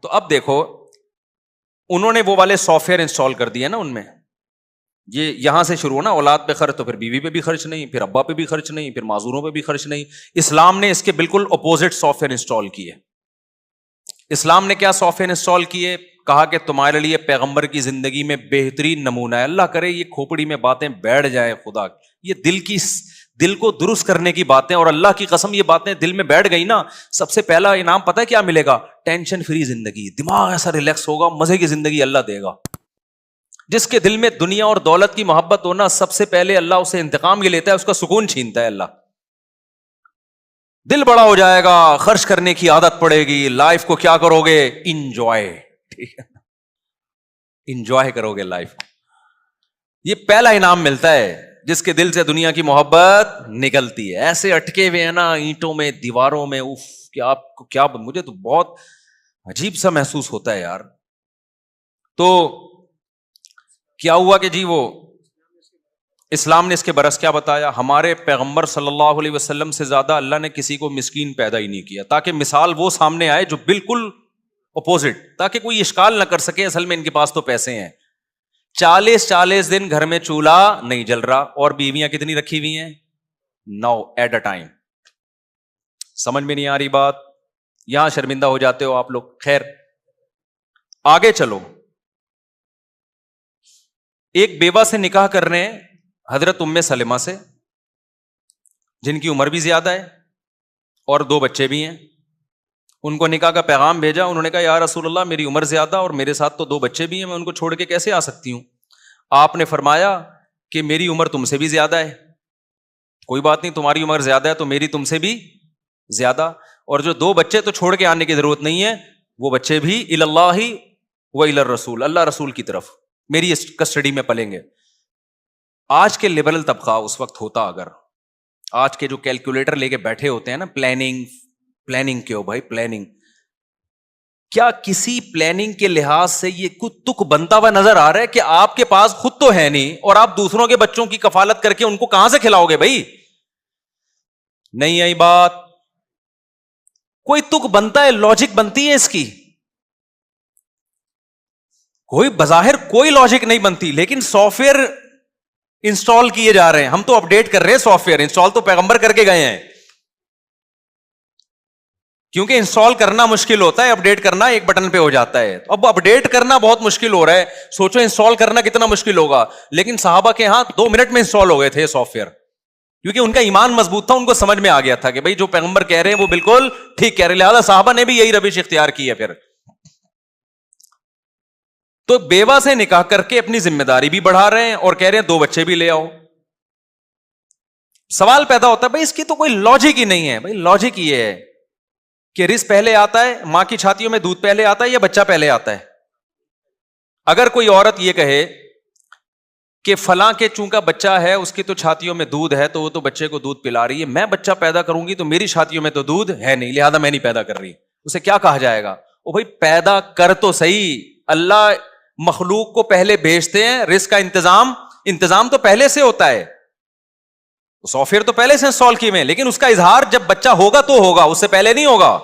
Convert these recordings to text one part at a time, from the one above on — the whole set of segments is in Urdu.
تو اب دیکھو انہوں نے وہ والے سافٹ ویئر انسٹال کر دیے نا ان میں، یہ یہاں سے شروع ہونا اولاد پہ خرچ، تو پھر بیوی پہ بھی خرچ نہیں، پھر ابا پہ بھی خرچ نہیں، پھر معذوروں پہ بھی خرچ نہیں. اسلام نے اس کے بالکل اپوزٹ سافٹ ویئر انسٹال کیے. اسلام نے کیا سافٹ ویئر انسٹال کیے؟ کہا کہ تمہارے لیے پیغمبر کی زندگی میں بہترین نمونہ ہے. اللہ کرے یہ کھوپڑی میں باتیں بیٹھ جائیں خدا، یہ دل کو درست کرنے کی باتیں، اور اللہ کی قسم یہ باتیں دل میں بیٹھ گئی نا، سب سے پہلا انعام پتہ ہے کیا ملے گا؟ ٹینشن فری زندگی، دماغ ایسا ریلیکس ہوگا، مزے کی زندگی اللہ دے گا. جس کے دل میں دنیا اور دولت کی محبت ہونا، سب سے پہلے اللہ اسے انتقام یہ لیتا ہے، اس کا سکون چھینتا ہے اللہ. دل بڑا ہو جائے گا، خرچ کرنے کی عادت پڑے گی، لائف کو کیا کرو گے؟ انجوائے. ٹھیک ہے، انجوائے کرو گے لائف. یہ پہلا انعام ملتا ہے جس کے دل سے دنیا کی محبت نکلتی ہے. ایسے اٹکے ہوئے ہیں نا اینٹوں میں، دیواروں میں، اف کہ آپ کو کیا، مجھے تو بہت عجیب سا محسوس ہوتا ہے یار. تو کیا ہوا کہ جی وہ اسلام نے اس کے برعکس کیا بتایا؟ ہمارے پیغمبر صلی اللہ علیہ وسلم سے زیادہ اللہ نے کسی کو مسکین پیدا ہی نہیں کیا، تاکہ مثال وہ سامنے آئے جو بالکل اپوزٹ، تاکہ کوئی اشکال نہ کر سکے اصل میں ان کے پاس تو پیسے ہیں. 40 دن گھر میں چولہا نہیں جل رہا، اور بیویاں کتنی رکھی ہوئی ہیں؟ 9 ایٹ اے ٹائم. سمجھ میں نہیں آ رہی بات؟ یہاں شرمندہ ہو جاتے ہو آپ لوگ. خیر آگے چلو. ایک بیوہ سے نکاح کر رہے ہیں حضرت ام سلمہ سے، جن کی عمر بھی زیادہ ہے اور 2 بچے بھی ہیں. ان کو نکاح کا پیغام بھیجا. انہوں نے کہا یا رسول اللہ میری عمر زیادہ اور میرے ساتھ تو 2 بچے بھی ہیں، میں ان کو چھوڑ کے کیسے آ سکتی ہوں؟ آپ نے فرمایا کہ میری عمر تم سے بھی زیادہ ہے، کوئی بات نہیں، تمہاری عمر زیادہ ہے تو میری تم سے بھی زیادہ، اور جو 2 بچے تو چھوڑ کے آنے کی ضرورت نہیں ہے، وہ بچے بھی الی اللہ و الی الرسول، اللہ رسول کی طرف میری کسٹڈی میں پلیں گے. آج کے لبرل طبقہ اس وقت ہوتا، اگر آج کے جو کیلکولیٹر لے کے بیٹھے ہوتے ہیں نا، پلاننگ کیوں بھائی پلاننگ، کیا کسی پلاننگ کے لحاظ سے یہ کچھ تک بنتا ہوا نظر آ رہا ہے کہ آپ کے پاس خود تو ہے نہیں اور آپ دوسروں کے بچوں کی کفالت کر کے ان کو کہاں سے کھلاؤ گے بھائی؟ نہیں آئی بات؟ کوئی تک بنتا ہے، لاجک بنتی ہے اس کی؟ کوئی بظاہر کوئی لاجک نہیں بنتی، لیکن سافٹ ویئر انسٹال کیے جا رہے ہیں. ہم تو اپڈیٹ کر رہے ہیں، سافٹ ویئر انسٹال تو پیغمبر کر کے گئے ہیں. کیونکہ انسٹال کرنا مشکل ہوتا ہے، اپڈیٹ کرنا ایک بٹن پہ ہو جاتا ہے. اب اپڈیٹ کرنا بہت مشکل ہو رہا ہے، سوچو انسٹال کرنا کتنا مشکل ہوگا. لیکن صحابہ کے ہاں 2 منٹ میں انسٹال ہو گئے تھے سافٹ ویئر، کیونکہ ان کا ایمان مضبوط تھا، ان کو سمجھ میں آ گیا تھا کہ بھائی جو پیغمبر کہہ رہے ہیں وہ بالکل ٹھیک کہہ رہے ہیں. لہٰذا صحابہ نے بھی یہی روش اختیار کی ہے. پھر تو بیوہ سے نکاح کر کے اپنی ذمہ داری بھی بڑھا رہے ہیں اور کہہ رہے ہیں 2 بچے بھی لے آؤ. سوال پیدا ہوتا ہے بھائی اس کی تو کوئی لاجک ہی نہیں ہے. بھائی لاجک یہ ہے کہ رزق پہلے آتا ہے، ماں کی چھاتیوں میں دودھ پہلے آتا ہے یا بچہ پہلے آتا ہے؟ اگر کوئی عورت یہ کہے کہ فلاں کے چونکہ بچہ ہے اس کی تو چھاتیوں میں دودھ ہے تو وہ تو بچے کو دودھ پلا رہی ہے، میں بچہ پیدا کروں گی تو میری چھاتیوں میں تو دودھ ہے نہیں، لہذا میں نہیں پیدا کر رہی، اسے کیا کہا جائے گا؟ او بھائی پیدا کر تو صحیح. اللہ مخلوق کو پہلے بھیجتے ہیں، رزق کا انتظام تو پہلے سے ہوتا ہے، سافٹ ویئر تو پہلے سے انسٹال کیے ہوئے ہیں، لیکن اس کا اظہار جب بچہ ہوگا تو ہوگا، اس سے پہلے نہیں ہوگا.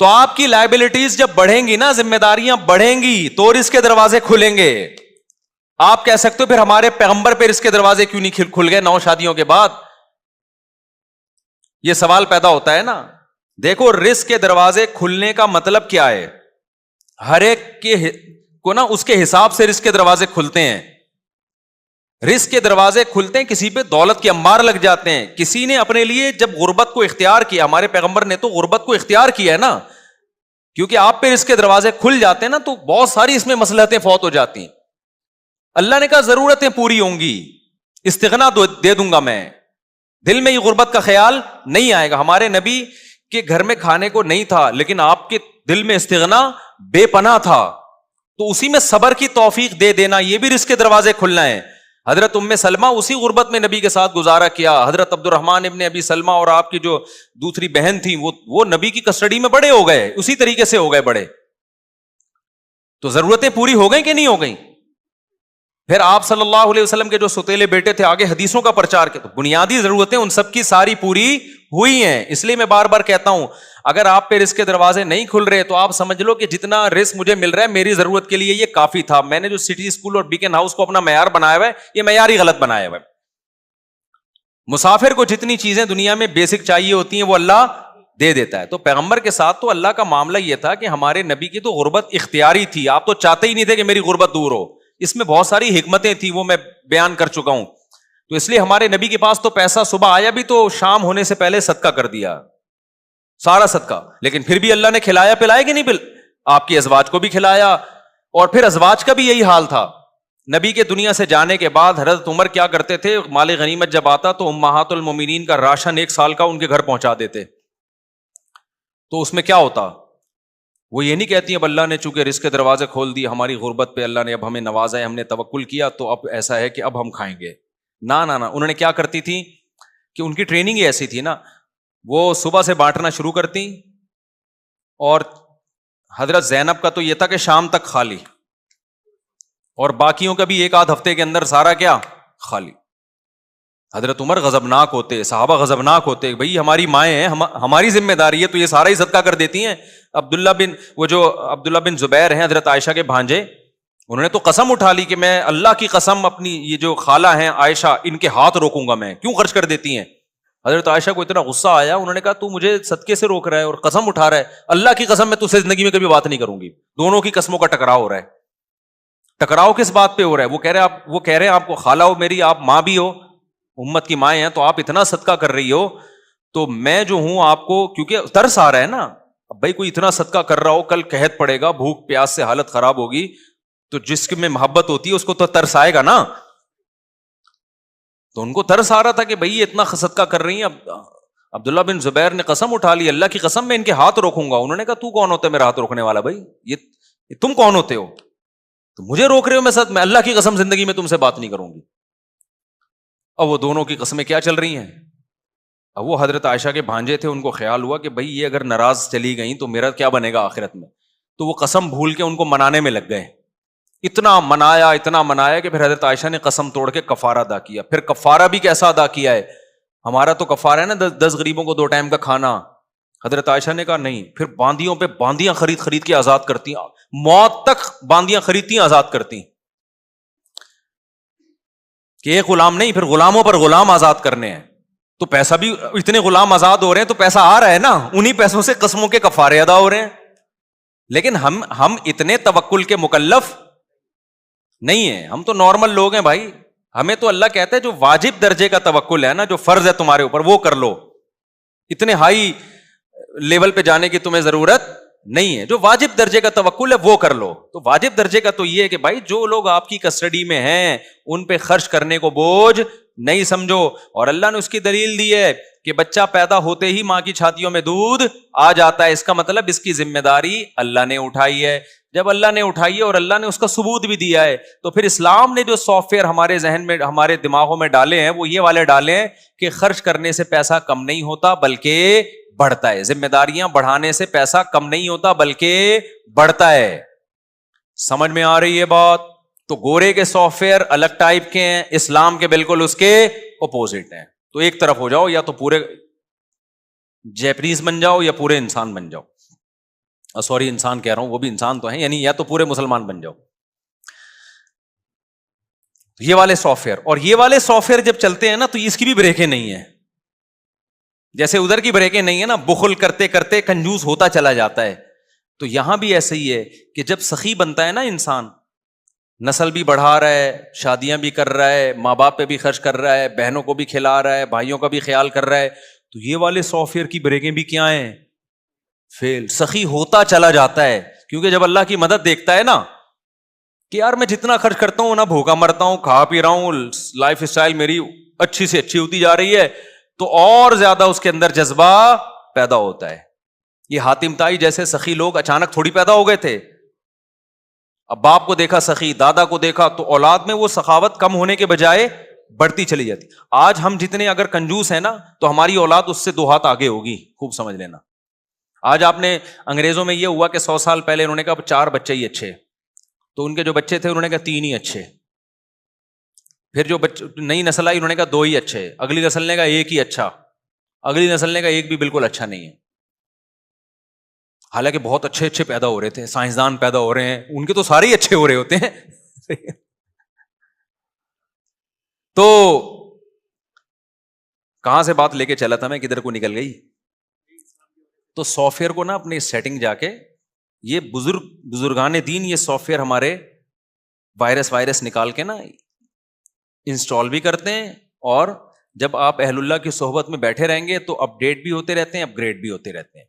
تو آپ کی لائبلٹیز جب بڑھیں گی نا، ذمہ داریاں بڑھیں گی تو رزق کے دروازے کھلیں گے. آپ کہہ سکتے ہو پھر ہمارے پیغمبر پہ رزق کے دروازے کیوں نہیں کھل گئے 9 شادیوں کے بعد؟ یہ سوال پیدا ہوتا ہے نا. دیکھو رزق کے دروازے کھلنے کا مطلب کیا ہے؟ ہر ایک کے کو نا اس کے حساب سے رزق کے دروازے کھلتے ہیں. رزق کے دروازے کھلتے ہیں، کسی پہ دولت کے انبار لگ جاتے ہیں. کسی نے اپنے لیے جب غربت کو اختیار کیا، ہمارے پیغمبر نے تو غربت کو اختیار کیا ہے نا، کیونکہ آپ پہ رزق کے دروازے کھل جاتے ہیں نا تو بہت ساری اس میں مصلحتیں فوت ہو جاتی ہیں. اللہ نے کہا ضرورتیں پوری ہوں گی، استغنا دے دوں گا میں، دل میں یہ غربت کا خیال نہیں آئے گا. ہمارے نبی کے گھر میں کھانے کو نہیں تھا لیکن آپ کے دل میں استغنا بے پناہ تھا، تو اسی میں صبر کی توفیق دے دینا، یہ بھی رزق کے دروازے کھلنا ہے. حضرت ام سلمہ اسی غربت میں نبی کے ساتھ گزارا کیا. حضرت عبد الرحمن ابن ابی سلمہ اور آپ کی جو دوسری بہن تھی وہ نبی کی کسٹڈی میں بڑے ہو گئے، اسی طریقے سے ہو گئے بڑے. تو ضرورتیں پوری ہو گئیں کہ نہیں ہو گئیں؟ پھر آپ صلی اللہ علیہ وسلم کے جو ستیلے بیٹے تھے، آگے حدیثوں کا پرچار کیا، تو بنیادی ضرورتیں ان سب کی ساری پوری ہوئی ہیں. اس لیے میں بار بار کہتا ہوں اگر آپ پہ رزق کے دروازے نہیں کھل رہے تو آپ سمجھ لو کہ جتنا رزق مجھے مل رہا ہے میری ضرورت کے لیے یہ کافی تھا. میں نے جو سٹی اسکول اور بیکن ہاؤس کو اپنا معیار بنایا ہوا ہے, یہ معیار ہی غلط بنایا ہوا ہے. مسافر کو جتنی چیزیں دنیا میں بیسک چاہیے ہوتی ہیں وہ اللہ دے دیتا ہے. تو پیغمبر کے ساتھ تو اللہ کا معاملہ یہ تھا کہ ہمارے نبی کی تو غربت اختیاری تھی, آپ تو چاہتے ہی نہیں تھے کہ میری غربت دور ہو. اس میں بہت ساری حکمتیں تھیں, وہ میں بیان کر چکا ہوں. تو اس لیے ہمارے نبی کے پاس تو پیسہ صبح آیا بھی تو شام ہونے سے پہلے صدقہ کر دیا, سارا صدقہ. لیکن پھر بھی اللہ نے کھلایا پلایا کہ نہیں, آپ کی ازواج کو بھی کھلایا. اور پھر ازواج کا بھی یہی حال تھا. نبی کے دنیا سے جانے کے بعد حضرت عمر کیا کرتے تھے, مال غنیمت جب آتا تو امہات المومنین کا راشن 1 سال کا ان کے گھر پہنچا دیتے. تو اس میں کیا ہوتا, وہ یہ نہیں کہتی اب اللہ نے چونکہ رزق کے دروازے کھول دی ہماری غربت پہ, اللہ نے اب ہمیں نوازا ہے, ہم نے توکل کیا تو اب ایسا ہے کہ اب ہم کھائیں گے. نہ نہ نہ, انہوں نے کیا کرتی تھی کہ ان کی ٹریننگ ہی ایسی تھی نا, وہ صبح سے بانٹنا شروع کرتی, اور حضرت زینب کا تو یہ تھا کہ شام تک خالی, اور باقیوں کا بھی 1 آدھ ہفتے کے اندر سارا کیا خالی. حضرت عمر غضبناک ہوتے, صحابہ غضبناک ہوتے, بھئی ہماری مائیں ہیں, ہماری ذمہ داری ہے, تو یہ سارا ہی صدقہ کر دیتی ہیں. عبداللہ بن زبیر ہیں حضرت عائشہ کے بھانجے, انہوں نے تو قسم اٹھا لی کہ میں اللہ کی قسم اپنی یہ جو خالہ ہیں عائشہ ان کے ہاتھ روکوں گا, میں کیوں خرچ کر دیتی ہیں. حضرت عائشہ کو اتنا غصہ آیا, انہوں نے کہا تو مجھے صدقے سے روک رہا ہے اور قسم اٹھا رہا ہے, اللہ کی قسم میں تجھ سے زندگی میں کبھی بات نہیں کروں گی. دونوں کی قسموں کا ٹکراؤ ہو رہا ہے. ٹکراؤ کس بات پہ ہو رہا ہے, وہ کہہ رہے ہیں آپ کو خالہ ہو میری, آپ ماں بھی ہو, امت کی مائیں ہیں, تو آپ اتنا صدقہ کر رہی ہو تو میں جو ہوں آپ کو, کیونکہ ترس آ رہا ہے نا, اب بھائی کوئی اتنا صدقہ کر رہا ہو, کل قحط پڑے گا, بھوک پیاس سے حالت خراب ہوگی, تو جس میں محبت ہوتی ہے اس کو تو ترس آئے گا نا. تو ان کو ترس آ رہا تھا کہ بھئی یہ اتنا صدقہ کر رہی ہیں. عبداللہ بن زبیر نے قسم اٹھا لی, اللہ کی قسم میں ان کے ہاتھ روکوں گا. انہوں نے کہا تو کون ہوتا ہے میرا ہاتھ روکنے والا, بھائی یہ تم کون ہوتے ہو, تو مجھے روک رہے ہو, میں اللہ کی قسم زندگی میں تم سے بات نہیں کروں گی. اب وہ دونوں کی قسمیں کیا چل رہی ہیں. اب وہ حضرت عائشہ کے بھانجے تھے, ان کو خیال ہوا کہ بھئی یہ اگر ناراض چلی گئیں تو میرا کیا بنے گا آخرت میں. تو وہ قسم بھول کے ان کو منانے میں لگ گئے. اتنا منایا کہ پھر حضرت عائشہ نے قسم توڑ کے کفارہ ادا کیا. پھر کفارہ بھی کیسا ادا کیا ہے, ہمارا تو کفارہ ہے نا 10 غریبوں کو 2 ٹائم کا کھانا. حضرت عائشہ نے کہا نہیں, پھر باندیوں پہ باندیاں خرید کے آزاد کرتی, موت تک باندیاں خریدتی آزاد کرتی, کہ ایک غلام نہیں, پھر غلاموں پر غلام آزاد کرنے ہیں. تو پیسہ بھی, اتنے غلام آزاد ہو رہے ہیں تو پیسہ آ رہا ہے نا, انہی پیسوں سے قسموں کے کفارے ادا ہو رہے ہیں. لیکن ہم اتنے توکل کے مکلف نہیں ہیں, ہم تو نارمل لوگ ہیں بھائی. ہمیں تو اللہ کہتا ہے جو واجب درجے کا توکل ہے نا, جو فرض ہے تمہارے اوپر وہ کر لو, اتنے ہائی لیول پہ جانے کی تمہیں ضرورت نہیں ہے. جو واجب درجے کا توکل ہے وہ کر لو. تو واجب درجے کا تو یہ ہے کہ بھائی جو لوگ آپ کی کسٹڈی میں ہیں ان پہ خرچ کرنے کو بوجھ نہیں سمجھو. اور اللہ نے اس کی دلیل دی ہے کہ بچہ پیدا ہوتے ہی ماں کی چھاتیوں میں دودھ آ جاتا ہے, اس کا مطلب اس کی ذمہ داری اللہ نے اٹھائی ہے. جب اللہ نے اٹھائی ہے اور اللہ نے اس کا ثبوت بھی دیا ہے, تو پھر اسلام نے جو سافٹ ویئر ہمارے ذہن میں, ہمارے دماغوں میں ڈالے ہیں وہ یہ والے ڈالے ہیں کہ خرچ کرنے سے پیسہ کم نہیں ہوتا بلکہ بڑھتا ہے. ذمہ داریاں بڑھانے سے پیسہ کم نہیں ہوتا بلکہ بڑھتا ہے. سمجھ میں آ رہی ہے بات؟ تو گورے کے سافٹ ویئر الگ ٹائپ کے ہیں, اسلام کے بالکل اس کے اپوزٹ ہیں. تو ایک طرف ہو جاؤ, یا تو پورے جیپنیز بن جاؤ یا پورے انسان بن جاؤ. سوری, انسان کہہ رہا ہوں, وہ بھی انسان تو ہیں, یعنی یا تو پورے مسلمان بن جاؤ. یہ والے سافٹ ویئر, اور یہ والے سافٹ ویئر جب چلتے ہیں نا تو اس کی بھی بریکیں نہیں ہیں. جیسے ادھر کی بریکیں نہیں ہے نا, بخل کرتے کرتے کنجوس ہوتا چلا جاتا ہے. تو یہاں بھی ایسے ہی ہے کہ جب سخی بنتا ہے نا انسان, نسل بھی بڑھا رہا ہے, شادیاں بھی کر رہا ہے, ماں باپ پہ بھی خرچ کر رہا ہے, بہنوں کو بھی کھلا رہا ہے, بھائیوں کا بھی خیال کر رہا ہے, تو یہ والے سافٹ ویئر کی بریکیں بھی کیا ہیں, فیل. سخی ہوتا چلا جاتا ہے, کیونکہ جب اللہ کی مدد دیکھتا ہے نا کہ یار میں جتنا خرچ کرتا ہوں نا, بھوکا مرتا ہوں, کھا پی رہا ہوں, لائف اسٹائل میری اچھی سے اچھی ہوتی جا رہی ہے, تو اور زیادہ اس کے اندر جذبہ پیدا ہوتا ہے. یہ حاتم طائی جیسے سخی لوگ اچانک تھوڑی پیدا ہو گئے تھے. اب باپ کو دیکھا سخی, دادا کو دیکھا, تو اولاد میں وہ سخاوت کم ہونے کے بجائے بڑھتی چلی جاتی. آج ہم جتنے اگر کنجوس ہیں نا تو ہماری اولاد اس سے 2 ہاتھ آگے ہوگی, خوب سمجھ لینا. آج آپ نے, انگریزوں میں یہ ہوا کہ 100 سال پہلے انہوں نے کہا 4 بچے ہی اچھے, تو ان کے جو بچے تھے انہوں نے کہا 3 ہی اچھے. پھر جو نئی نسل آئی انہوں نے کہا 2 ہی اچھے, اگلی نسل نے کہا 1 ہی اچھا, اگلی نسل نے کہا 1 بھی بالکل اچھا نہیں ہے. حالانکہ بہت اچھے اچھے پیدا ہو رہے تھے, سائنسدان پیدا ہو رہے ہیں, ان کے تو سارے ہی اچھے ہو رہے ہوتے ہیں. تو کہاں سے بات لے کے چلا تھا میں, کدھر کو نکل گئی. تو سافٹ ویئر کو نا اپنی سیٹنگ جا کے, یہ بزرگان دین یہ سافٹ ویئر ہمارے وائرس نکال کے نا انسٹال بھی کرتے ہیں, اور جب آپ اہل اللہ کی صحبت میں بیٹھے رہیں گے تو اپڈیٹ بھی ہوتے رہتے ہیں, اپ گریڈ بھی ہوتے رہتے ہیں.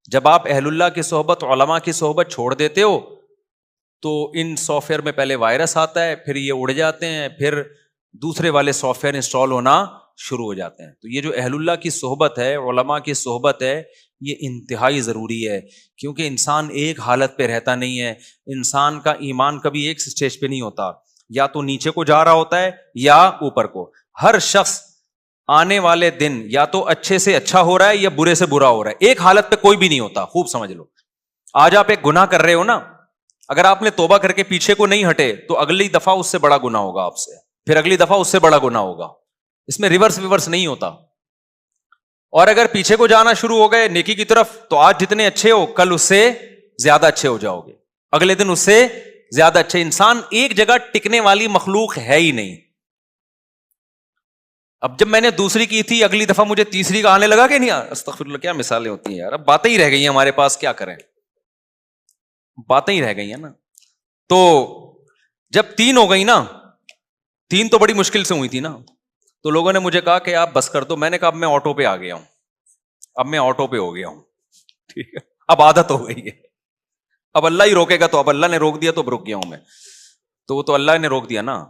جب آپ اہل اللہ کی صحبت, علماء کی صحبت چھوڑ دیتے ہو تو ان سافٹ ویئر میں پہلے وائرس آتا ہے, پھر یہ اڑ جاتے ہیں, پھر دوسرے والے سافٹ ویئر انسٹال ہونا شروع ہو جاتے ہیں. تو یہ جو اہل اللہ کی صحبت ہے, علماء کی صحبت ہے, یہ انتہائی ضروری ہے, کیونکہ انسان ایک حالت پہ رہتا نہیں ہے. انسان کا ایمان کبھی ایک سٹیج پہ نہیں ہوتا, یا تو نیچے کو جا رہا ہوتا ہے یا اوپر کو. ہر شخص آنے والے دن یا تو اچھے سے اچھا ہو رہا ہے یا برے سے برا ہو رہا ہے, ایک حالت پہ کوئی بھی نہیں ہوتا. خوب سمجھ لو, آج آپ ایک گناہ کر رہے ہو نا, اگر آپ نے توبہ کر کے پیچھے کو نہیں ہٹے تو اگلی دفعہ اس سے بڑا گناہ ہوگا آپ سے, پھر اگلی دفعہ اس سے بڑا گناہ ہوگا. اس میں ریورس نہیں ہوتا. اور اگر پیچھے کو جانا شروع ہو گئے نیکی کی طرف, تو آج جتنے اچھے ہو کل اس سے زیادہ اچھے ہو جاؤ گے, اگلے دن اس سے زیادہ اچھے. انسان ایک جگہ ٹکنے والی مخلوق ہے ہی نہیں. اب جب میں نے دوسری کی تھی, اگلی دفعہ مجھے تیسری کا آنے لگا کہ نہیں, استغفر اللہ, کیا مثالیں ہوتی ہیں یار. اب باتیں ہی رہ گئی ہیں ہمارے پاس, کیا کریں, باتیں ہی رہ گئی ہیں نا. تو جب 3 ہو گئی نا, 3 تو بڑی مشکل سے ہوئی تھی نا, تو لوگوں نے مجھے کہا کہ آپ بس کر دو. میں نے کہا اب میں آٹو پہ آ گیا ہوں, اب میں آٹو پہ ہو گیا ہوں, ٹھیک ہے, اب عادت ہو گئی ہے. اب اللہ ہی روکے گا, تو اب اللہ نے روک دیا تو اب رک گیا ہوں میں, تو وہ تو اللہ نے روک دیا نا,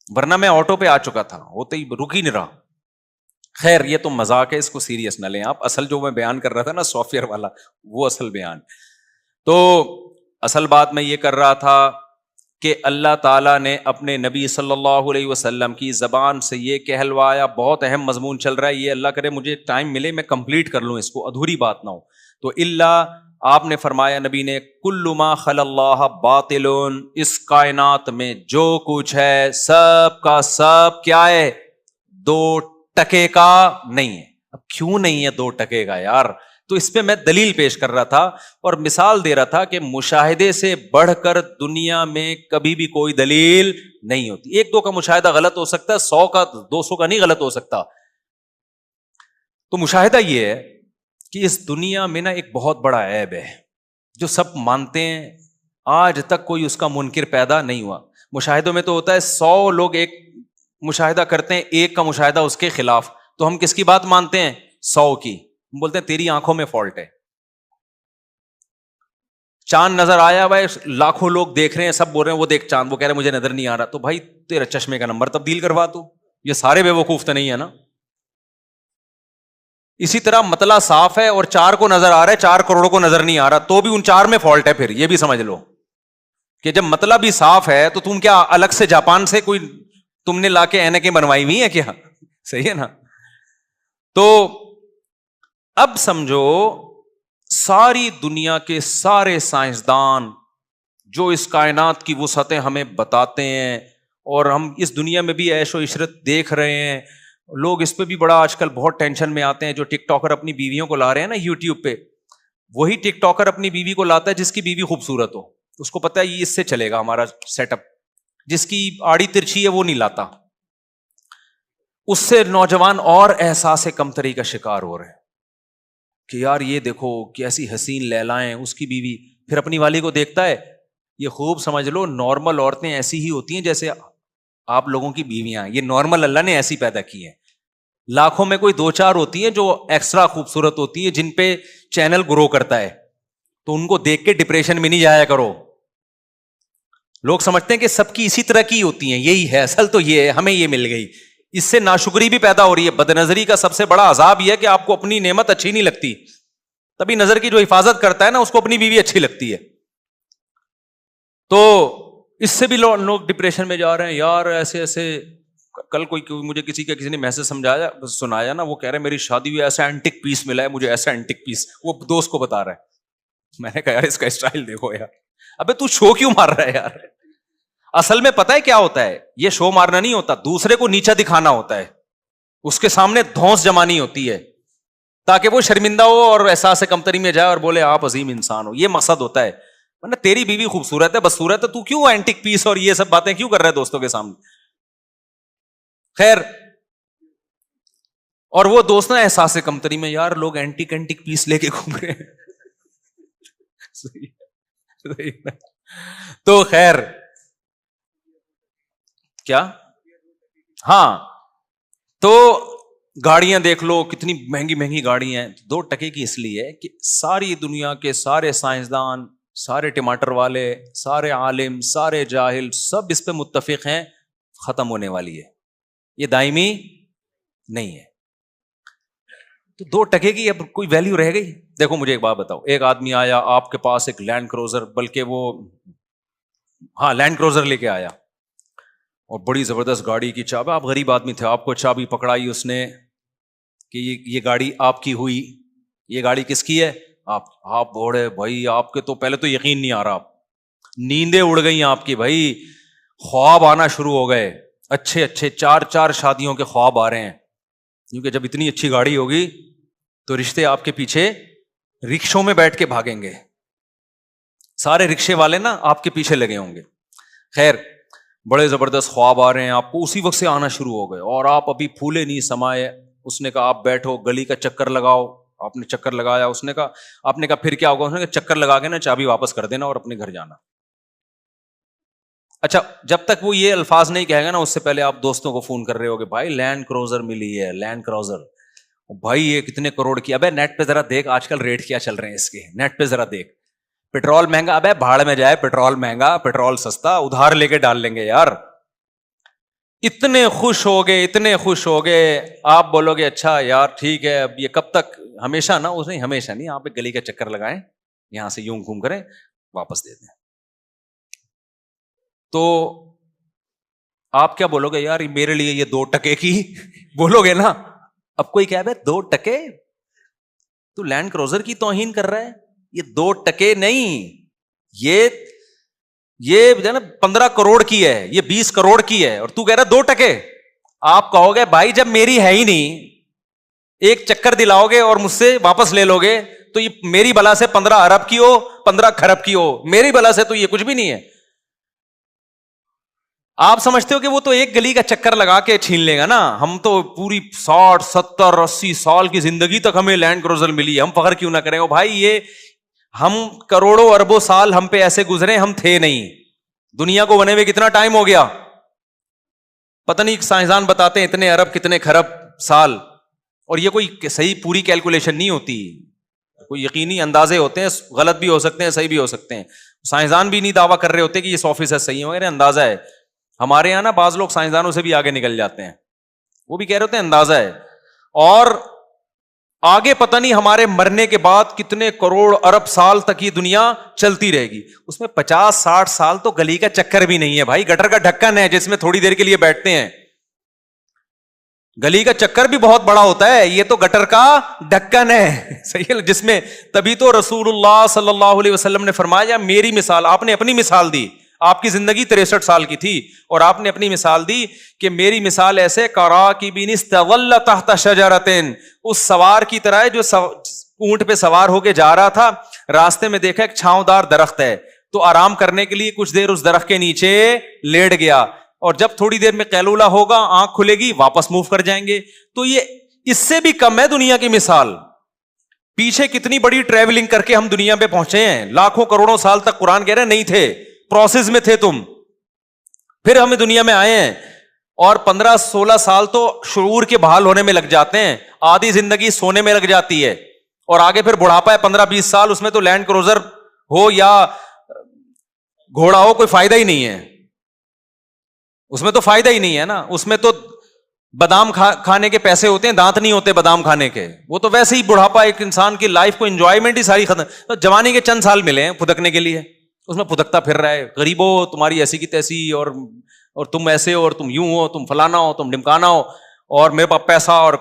ورنہ میں آٹو پہ آ چکا تھا, وہ تو رک ہی نہیں رہا. خیر یہ تو مذاق ہے, اس کو سیریس نہ لیں آپ. اصل جو میں بیان کر رہا تھا نا سافٹ ویئر والا, وہ اصل بیان. تو اصل بات میں یہ کر رہا تھا کہ اللہ تعالیٰ نے اپنے نبی صلی اللہ علیہ وسلم کی زبان سے یہ کہلوایا. بہت اہم مضمون چل رہا ہے یہ, اللہ کرے مجھے ٹائم ملے میں کمپلیٹ کر لوں اس کو, ادھوری بات نہ ہو. تو اللہ آپ نے فرمایا, نبی نے, کل ما خل اللہ باطل, اس کائنات میں جو کچھ ہے سب کا سب کیا ہے, 2 ٹکے کا نہیں ہے. اب کیوں نہیں ہے 2 ٹکے کا یار, تو اس پہ میں دلیل پیش کر رہا تھا اور مثال دے رہا تھا کہ مشاہدے سے بڑھ کر دنیا میں کبھی بھی کوئی دلیل نہیں ہوتی. 1-2 کا مشاہدہ غلط ہو سکتا ہے, 100 کا 200 کا نہیں غلط ہو سکتا. تو مشاہدہ یہ ہے کہ اس دنیا میں نا ایک بہت بڑا عیب ہے جو سب مانتے ہیں, آج تک کوئی اس کا منکر پیدا نہیں ہوا. مشاہدوں میں تو ہوتا ہے 100 لوگ ایک مشاہدہ کرتے ہیں, ایک کا مشاہدہ اس کے خلاف, تو ہم کس کی بات مانتے ہیں, 100 کی. ہم بولتے ہیں تیری آنکھوں میں فالٹ ہے. چاند نظر آیا بھائی, لاکھوں لوگ دیکھ رہے ہیں, سب بول رہے ہیں وہ دیکھ چاند, وہ کہہ رہے ہیں مجھے نظر نہیں آ رہا, تو بھائی تیرا چشمے کا نمبر تبدیل کروا تو. یہ سارے بے وقوف تو نہیں ہے نا. اسی طرح مطلع صاف ہے اور 4 کو نظر آ رہا ہے, 4 کروڑوں کو نظر نہیں آ رہا, تو بھی ان 4 میں فالٹ ہے. پھر یہ بھی سمجھ لو کہ جب مطلب بھی صاف ہے تو تم کیا الگ سے جاپان سے کوئی تم نے لا کے اینکیں بنوائی ہوئی ہیں کیا؟ صحیح ہے نا. تو اب سمجھو ساری دنیا کے سارے سائنسدان جو اس کائنات کی وسعتیں ہمیں بتاتے ہیں, اور ہم اس دنیا میں بھی عیش و عشرت دیکھ رہے ہیں. لوگ اس پہ بھی بڑا آج کل بہت ٹینشن میں آتے ہیں. جو ٹک ٹاکر اپنی بیویوں کو لا رہے ہیں نا یوٹیوب پہ, وہی ٹک ٹاکر اپنی بیوی کو لاتا ہے جس کی بیوی خوبصورت ہو. اس کو پتا ہے یہ اس سے چلے گا ہمارا سیٹ اپ. جس کی آڑی ترچھی ہے وہ نہیں لاتا. اس سے نوجوان اور احساس کمتری کا شکار ہو رہے ہیں کہ یار یہ دیکھو کیسی حسین لیلائیں اس کی بیوی. پھر اپنی والی کو دیکھتا ہے. یہ خوب سمجھ لو نارمل عورتیں ایسی ہی ہوتی ہیں جیسے آپ لوگوں کی بیویاں. یہ نارمل اللہ نے ایسی پیدا کی ہیں. لاکھوں میں کوئی 2-4 ہوتی ہیں جو ایکسٹرا خوبصورت ہوتی ہیں, جن پہ چینل گرو کرتا ہے, تو ان کو دیکھ کے ڈپریشن میں نہیں جایا کرو. لوگ سمجھتے ہیں کہ سب کی اسی طرح کی ہوتی ہیں, یہی ہے اصل تو یہ ہے, ہمیں یہ مل گئی. اس سے ناشکری بھی پیدا ہو رہی ہے. بد نظری کا سب سے بڑا عذاب یہ ہے کہ آپ کو اپنی نعمت اچھی نہیں لگتی, تبھی نظر کی جو حفاظت کرتا ہے نا اس کو اپنی بیوی اچھی لگتی ہے. تو اس سے بھی لوگ ڈپریشن میں جا رہے ہیں. یار ایسے ایسے کل کوئی مجھے کسی نے میسج سنایا نا, وہ کہہ رہے ہیں میری شادی ہوئی ایسا اینٹک پیس ملا ہے مجھے, ایسا اینٹک پیس, وہ دوست کو بتا رہا ہے. میں نے کہا یار اس کا اسٹائل دیکھو یار, ابے تو شو کیوں مار رہا ہے یار. اصل میں پتہ ہے کیا ہوتا ہے, یہ شو مارنا نہیں ہوتا, دوسرے کو نیچا دکھانا ہوتا ہے, اس کے سامنے دھونس جمانی ہوتی ہے تاکہ وہ شرمندہ ہو اور احساس کمتری میں جائے اور بولے آپ عظیم انسان ہو. یہ مقصد ہوتا ہے. ورنہ تیری بیوی خوبصورت ہے، بدصورت ہے، تو کیوں اینٹک پیس اور یہ سب باتیں کیوں کر رہا ہے دوستوں کے سامنے؟ خیر، اور وہ دوست نا احساس کمتری میں، یار لوگ اینٹک پیس لے کے گھوم رہے ہیں. تو خیر کیا، ہاں تو گاڑیاں دیکھ لو کتنی مہنگی مہنگی گاڑیاں ہیں. 2 ٹکے کی اس لیے کہ ساری دنیا کے سارے سائنسدان، سارے ٹماٹر والے، سارے عالم، سارے جاہل، سب اس پہ متفق ہیں ختم ہونے والی ہے، یہ دائمی نہیں ہے. تو 2 ٹکے کی اب کوئی ویلیو رہ گئی؟ دیکھو مجھے ایک بات بتاؤ، ایک آدمی آیا آپ کے پاس ایک لینڈ کروزر، بلکہ وہ لینڈ کروزر لے کے آیا اور بڑی زبردست گاڑی کی چابی، آپ غریب آدمی تھے، آپ کو چابی پکڑائی اس نے کہ یہ گاڑی آپ کی ہوئی. یہ گاڑی کس کی ہے؟ آپ بوڑھے بھائی، آپ کے تو پہلے تو یقین نہیں آ رہا، نیندیں اڑ گئی آپ کی بھائی، خواب آنا شروع ہو گئے، اچھے 4 شادیوں کے خواب آ رہے ہیں. کیونکہ جب اتنی اچھی گاڑی ہوگی تو رشتے آپ کے پیچھے رکشوں میں بیٹھ کے بھاگیں گے، سارے رکشے والے نا آپ کے پیچھے لگے ہوں گے. خیر، بڑے زبردست خواب آ رہے ہیں آپ کو، اسی وقت سے آنا شروع ہو گئے اور آپ ابھی پھولے نہیں سمائے. اس نے کہا آپ بیٹھو، گلی کا چکر لگاؤ. آپ نے چکر لگایا. آپ نے کہا پھر کیا ہوگا؟ اس نے کہا چکر لگا کے نا چابی واپس کر دینا اور اپنے گھر جانا. اچھا، جب تک وہ یہ الفاظ نہیں کہے گا نا، اس سے پہلے آپ دوستوں کو فون کر رہے ہو کہ بھائی لینڈ کروزر ملی ہے، لینڈ کروزر بھائی یہ کتنے کروڑ کی. ابے نیٹ پہ ذرا دیکھ آج کل ریٹ کیا چل رہے ہیں اس کے، نیٹ پہ ذرا دیکھ. پیٹرول مہنگا، ابے بھاڑ میں جائے، پیٹرول مہنگا، پیٹرول سستا، ادھار لے کے ڈال لیں گے یار. اتنے خوش ہو گئے. آپ بولو گے اچھا یار ٹھیک ہے، اب یہ کب تک؟ ہمیشہ نا، اس نے ہمیشہ نہیں، آپ ایک گلی کا چکر لگائیں، یہاں سے یوں گھوم کریں، واپس دے دیں. تو آپ کیا بولو گے؟ یار میرے لیے یہ 2 ٹکے کی بولو گے نا. اب کوئی کہہ 2 ٹکے، تو لینڈ کروزر کی توہین کر رہا ہے. یہ 2 ٹکے نہیں، یہ جو ہے نا 15 کروڑ کی ہے، یہ 20 کروڑ کی ہے، اور تو کہہ رہا 2 ٹکے. آپ کہو گے بھائی جب میری ہے ہی نہیں، ایک چکر دلاؤ گے اور مجھ سے واپس لے لو گے، تو یہ میری بلا سے 15 ارب کی ہو، 15 کھرب کی ہو، میری بلا سے تو یہ کچھ بھی نہیں ہے. آپ سمجھتے ہو کہ وہ تو ایک گلی کا چکر لگا کے چھین لے گا نا. ہم تو پوری 60 70 80 سال کی زندگی تک ہمیں لینڈ کروزر ملی، ہم فخر کیوں نہ کریں؟ او بھائی یہ ہم کروڑوں اربوں سال ہم پہ ایسے گزرے، ہم تھے نہیں. دنیا کو بنے ہوئے کتنا ٹائم ہو گیا پتہ نہیں، سائنسدان بتاتے ہیں اتنے ارب کتنے کھرب سال. اور یہ کوئی صحیح پوری کیلکولیشن نہیں ہوتی، کوئی یقینی اندازے ہوتے ہیں، غلط بھی ہو سکتے ہیں، صحیح بھی ہو سکتے ہیں. سائنسدان بھی نہیں دعویٰ کر رہے ہوتے کہ یہ 100% صحیح ہے، اندازہ ہے. ہمارے یہاں نا بعض لوگ سائنسدانوں سے بھی آگے نکل جاتے ہیں، وہ بھی کہہ رہے ہوتے ہیں اندازہ ہے. اور آگے پتہ نہیں ہمارے مرنے کے بعد کتنے کروڑ ارب سال تک یہ دنیا چلتی رہے گی. اس میں 50-60 سال تو گلی کا چکر بھی نہیں ہے بھائی، گٹر کا ڈھکن ہے جس میں تھوڑی دیر کے لیے بیٹھتے ہیں. گلی کا چکر بھی بہت بڑا ہوتا ہے، یہ تو گٹر کا ڈھکن ہے. صحیح ہے، جس میں تبھی تو رسول اللہ صلی اللہ علیہ وسلم نے فرمایا میری مثال. آپ نے اپنی مثال دی، آپ کی زندگی 63 سال کی تھی اور آپ نے اپنی مثال دی کہ میری مثال ایسے کراکب استظل تحت شجرۃ، اس سوار کی طرح ہے جو اونٹ پہ سوار ہو کے جا رہا تھا، راستے میں دیکھا ایک چھاؤں دار درخت ہے، تو آرام کرنے کے لیے کچھ دیر اس درخت کے نیچے لیٹ گیا، اور جب تھوڑی دیر میں قیلولہ ہوگا، آنکھ کھلے گی، واپس موو کر جائیں گے. تو یہ اس سے بھی کم ہے دنیا کی مثال. پیچھے کتنی بڑی ٹریولنگ کر کے ہم دنیا پہ پہنچے ہیں، لاکھوں کروڑوں سال تک قرآن کہہ رہے نہیں تھے، پروسیس میں تھے تم، پھر ہمیں دنیا میں آئے ہیں. اور 15-16 سال تو شعور کے بحال ہونے میں لگ جاتے ہیں، آدھی زندگی سونے میں لگ جاتی ہے، اور آگے پھر بڑھاپا ہے 15-20 سال، اس میں تو لینڈ کروزر ہو یا گھوڑا ہو کوئی فائدہ ہی نہیں ہے. اس میں تو فائدہ ہی نہیں ہے نا. اس میں تو بادام کھانے کے پیسے ہوتے ہیں، دانت نہیں ہوتے بادام کھانے کے. وہ تو ویسے ہی بڑھاپا ایک انسان کی لائف کو انجوائمنٹ ہی ساری ختم. جوانی کے چند سال ملے ہیں پھدکنے کے لیے، اس میں پھدکتا پھر رہا ہے. غریبو تمہاری ایسی کی تیسی، اور تم ایسے ہو، اور تم یوں ہو، تم فلانا ہو، تم ڈمکانا ہو، اور میرے پاس پیسہ اور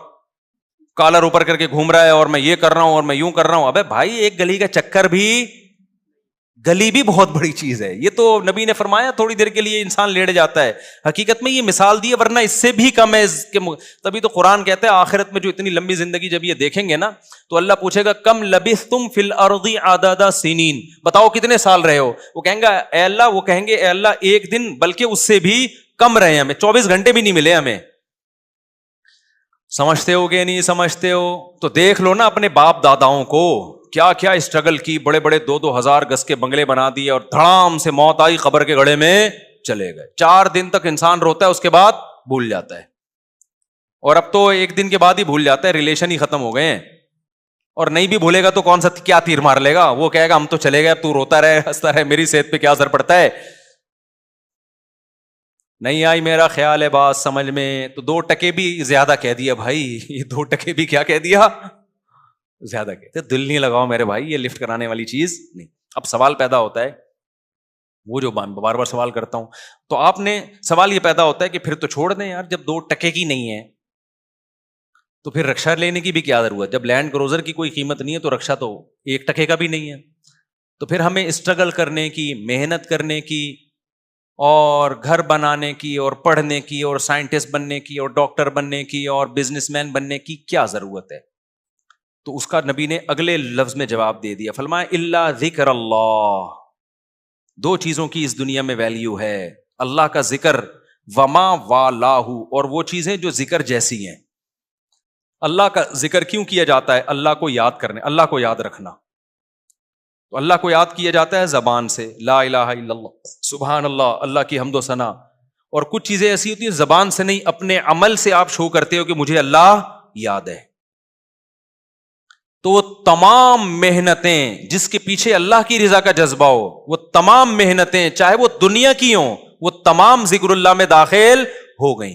کالر اوپر کر کے گھوم رہا ہے، اور میں یہ کر رہا ہوں اور میں یوں کر رہا ہوں. ابے بھائی ایک گلی کا چکر بھی گلی بھی بہت بڑی چیز ہے. یہ تو نبی نے فرمایا تھوڑی دیر کے لیے انسان لیٹ جاتا ہے, حقیقت میں یہ مثال دی ہے, ورنہ اس سے بھی کم ہے تبھی تو قرآن کہتا ہے آخرت میں جو اتنی لمبی زندگی جب یہ دیکھیں گے نا تو اللہ پوچھے گا کم لبثتم فی الارض عدد سنین, بتاؤ کتنے سال رہے ہو. وہ کہیں گے اے اللہ, وہ کہیں گے اے اللہ ایک دن, بلکہ اس سے بھی کم رہے, ہمیں 24 گھنٹے بھی نہیں ملے ہمیں. سمجھتے ہو کہ نہیں سمجھتے ہو؟ تو دیکھ لو نا اپنے باپ داداؤں کو, کیا کیا اسٹرگل کی, بڑے بڑے 2,000 گز کے بنگلے بنا دیے اور دھڑام سے موت آئی, قبر کے گڑھے میں چلے گئے. 4 دن تک انسان روتا ہے, اس کے بعد بھول جاتا ہے, اور اب تو 1 دن کے بعد ہی بھول جاتا ہے, ریلیشن ہی ختم ہو گئے ہیں. اور نہیں بھی بھولے گا تو کون سا کیا تیر مار لے گا, وہ کہے گا ہم تو چلے گئے, اب تو روتا رہے ہنستا رہے, میری صحت پہ کیا اثر پڑتا ہے. نہیں آئی میرا خیال ہے بات سمجھ میں, تو 2 ٹکے بھی زیادہ کہہ دیا بھائی, یہ 2 ٹکے بھی کیا کہہ دیا, زیادہ کہتے. دل نہیں لگاؤ میرے بھائی, یہ لفٹ کرانے والی چیز نہیں. اب سوال پیدا ہوتا ہے, وہ جو بار بار سوال کرتا ہوں, تو آپ نے سوال یہ پیدا ہوتا ہے کہ پھر تو چھوڑ دیں یار, جب 2 ٹکے کی نہیں ہے تو پھر رکشا لینے کی بھی کیا ضرورت. جب لینڈ کروزر کی کوئی قیمت نہیں ہے تو رکشا تو 1 ٹکے کا بھی نہیں ہے. تو پھر ہمیں اسٹرگل کرنے کی, محنت کرنے کی, اور گھر بنانے کی, اور پڑھنے کی, اور سائنٹسٹ بننے کی, اور ڈاکٹر بننے کی, اور بزنس مین بننے کی کیا ضرورت ہے؟ تو اس کا نبی نے اگلے لفظ میں جواب دے دیا, فرمایا الا ذکر اللہ. 2 چیزوں کی اس دنیا میں ویلیو ہے, اللہ کا ذکر, وما والہ, اور وہ چیزیں جو ذکر جیسی ہیں. اللہ کا ذکر کیوں کیا جاتا ہے؟ اللہ کو یاد کرنے, اللہ کو یاد رکھنا. تو اللہ کو یاد کیا جاتا ہے زبان سے, لا الہ الا اللہ, سبحان اللہ, اللہ کی حمد و ثنا. اور کچھ چیزیں ایسی ہوتی ہیں زبان سے نہیں, اپنے عمل سے آپ شو کرتے ہو کہ مجھے اللہ یاد ہے. تو وہ تمام محنتیں جس کے پیچھے اللہ کی رضا کا جذبہ ہو, وہ تمام محنتیں چاہے وہ دنیا کی ہوں, وہ تمام ذکر اللہ میں داخل ہو گئیں.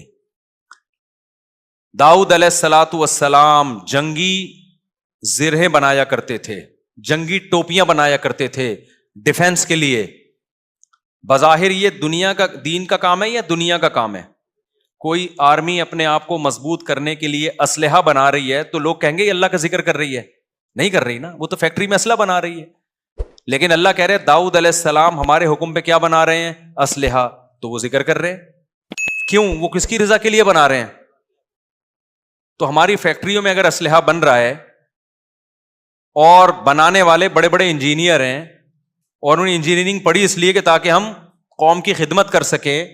داؤد علیہ الصلاۃ والسلام جنگی زرہیں بنایا کرتے تھے, جنگی ٹوپیاں بنایا کرتے تھے ڈیفنس کے لیے. بظاہر یہ دنیا کا, دین کا کام ہے یا دنیا کا کام ہے؟ کوئی آرمی اپنے آپ کو مضبوط کرنے کے لیے اسلحہ بنا رہی ہے تو لوگ کہیں گے یہ اللہ کا ذکر کر رہی ہے. نہیں کر رہی نا, وہ تو فیکٹری میں اسلحہ بنا رہی ہے. لیکن اللہ کہہ رہے داؤد علیہ السلام ہمارے حکم پہ کیا بنا رہے ہیں؟ اسلحہ. تو وہ ذکر کر رہے ہیں. کیوں؟ وہ کس کی رضا کے لیے بنا رہے ہیں؟ تو ہماری فیکٹریوں میں اگر اسلحہ بن رہا ہے اور بنانے والے بڑے بڑے انجینئر ہیں, اور انہوں نے انجینئرنگ پڑھی اس لیے کہ تاکہ ہم قوم کی خدمت کر سکیں,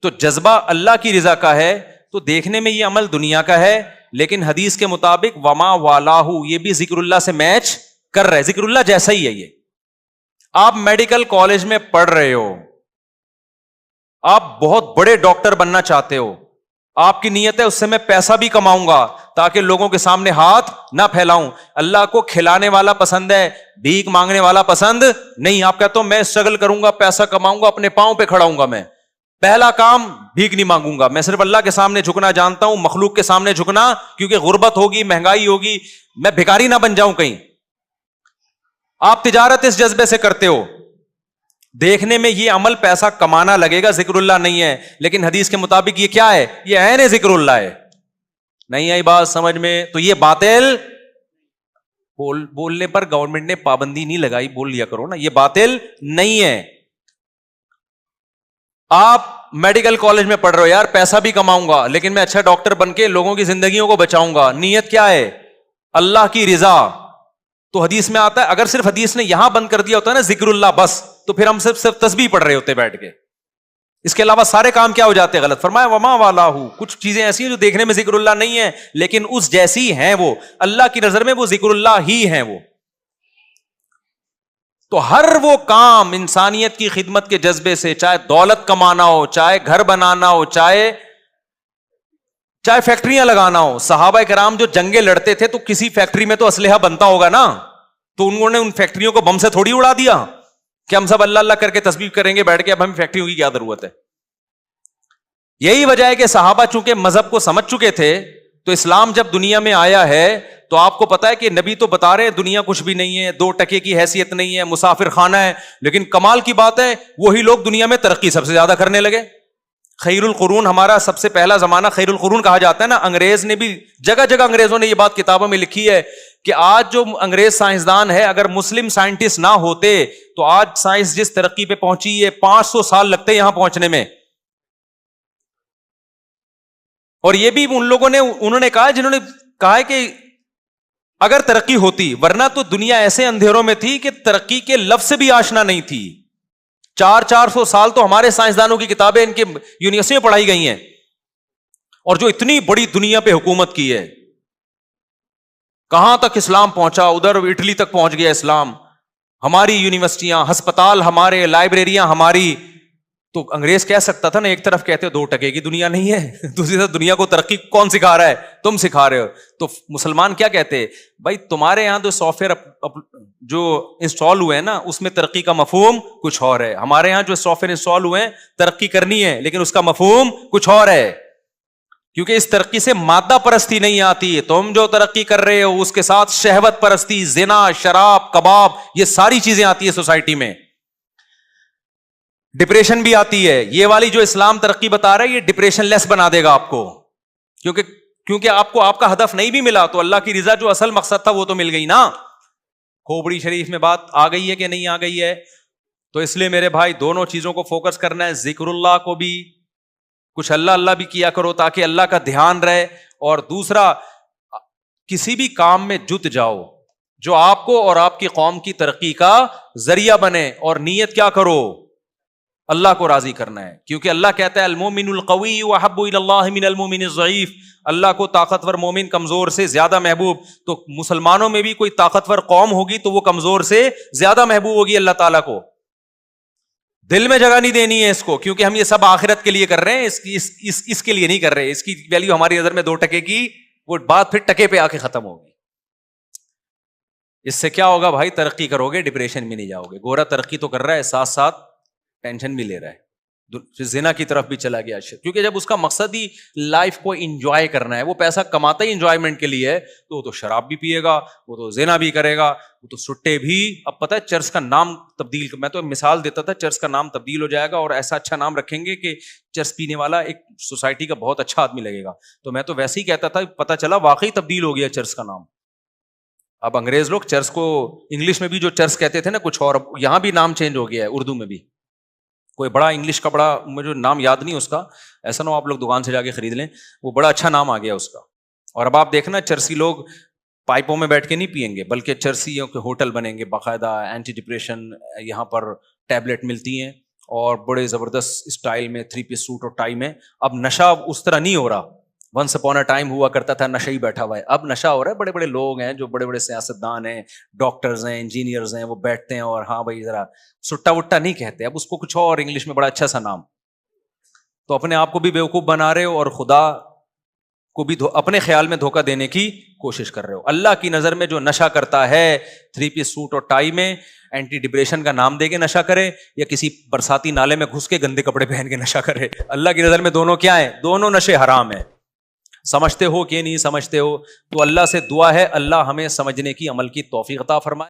تو جذبہ اللہ کی رضا کا ہے, تو دیکھنے میں یہ عمل دنیا کا ہے, لیکن حدیث کے مطابق وما والاہ, یہ بھی ذکر اللہ سے میچ کر رہا ہے, ذکر اللہ جیسا ہی ہے. یہ آپ میڈیکل کالج میں پڑھ رہے ہو, آپ بہت بڑے ڈاکٹر بننا چاہتے ہو, آپ کی نیت ہے اس سے میں پیسہ بھی کماؤں گا تاکہ لوگوں کے سامنے ہاتھ نہ پھیلاؤں. اللہ کو کھلانے والا پسند ہے, بھیک مانگنے والا پسند نہیں. آپ کہتے ہو میں اسٹرگل کروں گا, پیسہ کماؤں گا, اپنے پاؤں پہ کھڑا ہوں گا, میں پہلا کام بھیک نہیں مانگوں گا, میں صرف اللہ کے سامنے جھکنا جانتا ہوں, مخلوق کے سامنے جھکنا, کیونکہ غربت ہوگی, مہنگائی ہوگی, میں بھکاری نہ بن جاؤں کہیں. آپ تجارت اس جذبے سے کرتے ہو, دیکھنے میں یہ عمل پیسہ کمانا لگے گا, ذکر اللہ نہیں ہے, لیکن حدیث کے مطابق یہ کیا ہے؟ یہ عین ذکر اللہ ہے. نہیں آئی بات سمجھ میں؟ تو یہ باطل, بولنے پر گورنمنٹ نے پابندی نہیں لگائی, بول لیا کرو نا, یہ باطل نہیں ہے. آپ میڈیکل کالج میں پڑھ رہے ہو, یار پیسہ بھی کماؤں گا لیکن میں اچھا ڈاکٹر بن کے لوگوں کی زندگیوں کو بچاؤں گا, نیت کیا ہے؟ اللہ کی رضا. تو حدیث میں آتا ہے, اگر صرف حدیث نے یہاں بند کر دیا ہوتا ہے نا ذکر اللہ بس, تو پھر ہم صرف تسبیح پڑھ رہے ہوتے بیٹھ کے, اس کے علاوہ سارے کام کیا ہو جاتے ہیں غلط. فرمایا وما والاہ, کچھ چیزیں ایسی ہیں جو دیکھنے میں ذکر اللہ نہیں ہے لیکن اس جیسی ہیں, وہ اللہ کی نظر میں وہ ذکر اللہ ہی ہیں وہ. تو ہر وہ کام انسانیت کی خدمت کے جذبے سے, چاہے دولت کمانا ہو, چاہے گھر بنانا ہو, چاہے فیکٹریاں لگانا ہو. صحابہ کرام جو جنگیں لڑتے تھے تو کسی فیکٹری میں تو اسلحہ بنتا ہوگا نا, تو انہوں نے ان فیکٹریوں کو بم سے تھوڑی اڑا دیا کہ ہم سب اللہ اللہ کر کے تسبیح کریں گے بیٹھ کے, اب ہمیں فیکٹریوں کی کیا ضرورت ہے. یہی وجہ ہے کہ صحابہ چونکہ مذہب کو سمجھ چکے تھے, تو اسلام جب دنیا میں آیا ہے تو آپ کو پتا ہے کہ نبی تو بتا رہے ہیں دنیا کچھ بھی نہیں ہے, 2 ٹکے کی حیثیت نہیں ہے, مسافر خانہ ہے, لیکن کمال کی بات ہے وہی لوگ دنیا میں ترقی سب سے زیادہ کرنے لگے. خیر القرون ہمارا سب سے پہلا زمانہ خیر القرون کہا جاتا ہے نا. انگریز نے بھی جگہ جگہ انگریزوں نے یہ بات کتابوں میں لکھی ہے کہ آج جو انگریز سائنسدان ہے, اگر مسلم سائنٹسٹ نہ ہوتے تو آج سائنس جس ترقی پہ پہنچی ہے 500 سال لگتے یہاں پہنچنے میں. اور یہ بھی ان لوگوں نے, انہوں نے کہا, جنہوں نے کہا ہے کہ اگر ترقی ہوتی, ورنہ تو دنیا ایسے اندھیروں میں تھی کہ ترقی کے لفظ سے بھی آشنا نہیں تھی. 400 سال تو ہمارے سائنسدانوں کی کتابیں ان کے یونیورسٹی میں پڑھائی گئی ہیں, اور جو اتنی بڑی دنیا پہ حکومت کی ہے, کہاں تک اسلام پہنچا, ادھر اٹلی تک پہنچ گیا اسلام. ہماری یونیورسٹیاں, ہسپتال ہمارے, لائبریریاں ہماری. تو انگریز کہہ سکتا تھا نا, ایک طرف کہتے 2% کی دنیا نہیں ہے, دوسری طرف دنیا کو ترقی کون سکھا رہا ہے, تم سکھا رہے ہو. تو مسلمان کیا کہتے, بھائی تمہارے یہاں جو سافٹ ویئر جو انسٹال ہوئے ہیں نا, اس میں ترقی کا مفہوم کچھ اور ہے. ہمارے یہاں جو سافٹ ویئر انسٹال ہوئے ہیں ترقی کرنی ہے, لیکن اس کا مفہوم کچھ اور ہے, کیونکہ اس ترقی سے مادہ پرستی نہیں آتی. تم جو ترقی کر رہے ہو اس کے ساتھ شہوت پرستی, زنا, شراب, کباب, یہ ساری چیزیں آتی ہے سوسائٹی میں. ڈپریشن بھی آتی ہے. یہ والی جو اسلام ترقی بتا رہا ہے یہ ڈپریشن لیس بنا دے گا آپ کو, کیونکہ آپ کو آپ کا ہدف نہیں بھی ملا تو اللہ کی رضا جو اصل مقصد تھا وہ تو مل گئی نا. کھوپڑی شریف میں بات آ گئی ہے کہ نہیں آ گئی ہے؟ تو اس لیے میرے بھائی دونوں چیزوں کو فوکس کرنا ہے. ذکر اللہ کو بھی کچھ اللہ بھی کیا کرو تاکہ اللہ کا دھیان رہے, اور دوسرا کسی بھی کام میں جت جاؤ جو آپ کو اور آپ کی قوم کی ترقی کا ذریعہ بنے, اور نیت کیا کرو, اللہ کو راضی کرنا ہے. کیونکہ اللہ کہتا ہے المومن القوی احب الی اللہ من المومن الضعیف, اللہ کو طاقتور مومن کمزور سے زیادہ محبوب. تو مسلمانوں میں بھی کوئی طاقتور قوم ہوگی تو وہ کمزور سے زیادہ محبوب ہوگی اللہ تعالیٰ کو. دل میں جگہ نہیں دینی ہے اس کو, کیونکہ ہم یہ سب آخرت کے لیے کر رہے ہیں, اس کے لیے نہیں کر رہے. اس کی ویلیو ہماری نظر میں 2% کی, وہ بات پھر ٹکے پہ آ کے ختم ہوگی. اس سے کیا ہوگا بھائی, ترقی کرو گے, ڈپریشن میں نہیں جاؤ گے. گورا ترقی تو کر رہا ہے, ساتھ ساتھ ٹینشن بھی لے رہا ہے, زنا کی طرف بھی چلا گیا. کیونکہ جب اس کا مقصد ہی لائف کو انجوائے کرنا ہے, وہ پیسہ کماتا ہی انجوائمنٹ کے لیے ہے, تو وہ تو شراب بھی پیے گا, وہ تو زنا بھی کرے گا, وہ تو سٹے بھی. اب پتہ ہے چرچ کا نام تبدیل, میں تو مثال دیتا تھا, چرچ کا نام تبدیل ہو جائے گا اور ایسا اچھا نام رکھیں گے کہ چرچ پینے والا ایک سوسائٹی کا بہت اچھا آدمی لگے گا. تو میں تو ویسے ہی کہتا تھا, پتہ چلا واقعی تبدیل ہو گیا چرچ کا نام. اب انگریز لوگ چرچ کو انگلش میں بھی جو چرچ کہتے تھے نا کچھ اور, یہاں بھی نام چینج ہو گیا ہے, اردو میں بھی. کوئی بڑا انگلش کا, بڑا مجھے نام یاد نہیں اس کا, ایسا نہ ہو آپ لوگ دکان سے جا کے خرید لیں, وہ بڑا اچھا نام آ گیا اس کا. اور اب آپ دیکھنا چرسی لوگ پائپوں میں بیٹھ کے نہیں پیئیں گے, بلکہ چرسیوں کے ہوٹل بنیں گے, باقاعدہ اینٹی ڈپریشن یہاں پر ٹیبلٹ ملتی ہیں, اور بڑے زبردست اسٹائل میں 3 پیس سوٹ اور ٹائی میں. اب نشہ اس طرح نہیں ہو رہا, ونس اپون اے ٹائم ہوا کرتا تھا نشہ ہی بیٹھا ہوا ہے. اب نشہ ہو رہا ہے, بڑے بڑے لوگ ہیں جو بڑے بڑے سیاستدان ہیں, ڈاکٹرز ہیں, انجینئرز ہیں, وہ بیٹھتے ہیں اور ہاں بھائی ذرا سٹا وٹا نہیں کہتے, اب اس کو کچھ اور انگلش میں بڑا اچھا سا نام. تو اپنے آپ کو بھی بیوقوف بنا رہے ہو اور خدا کو بھی اپنے خیال میں دھوکہ دینے کی کوشش کر رہے ہو. اللہ کی نظر میں جو نشہ کرتا ہے 3 پیس سوٹ اور ٹائی میں, اینٹی ڈپریشن کا نام دے کے نشہ کرے, یا کسی برساتی نالے میں گھس کے گندے کپڑے پہن کے نشہ کرے, اللہ کی نظر میں دونوں کیا ہیں, دونوں نشے حرام ہیں. سمجھتے ہو کہ نہیں سمجھتے ہو؟ تو اللہ سے دعا ہے اللہ ہمیں سمجھنے کی, عمل کی توفیق عطا فرمائے.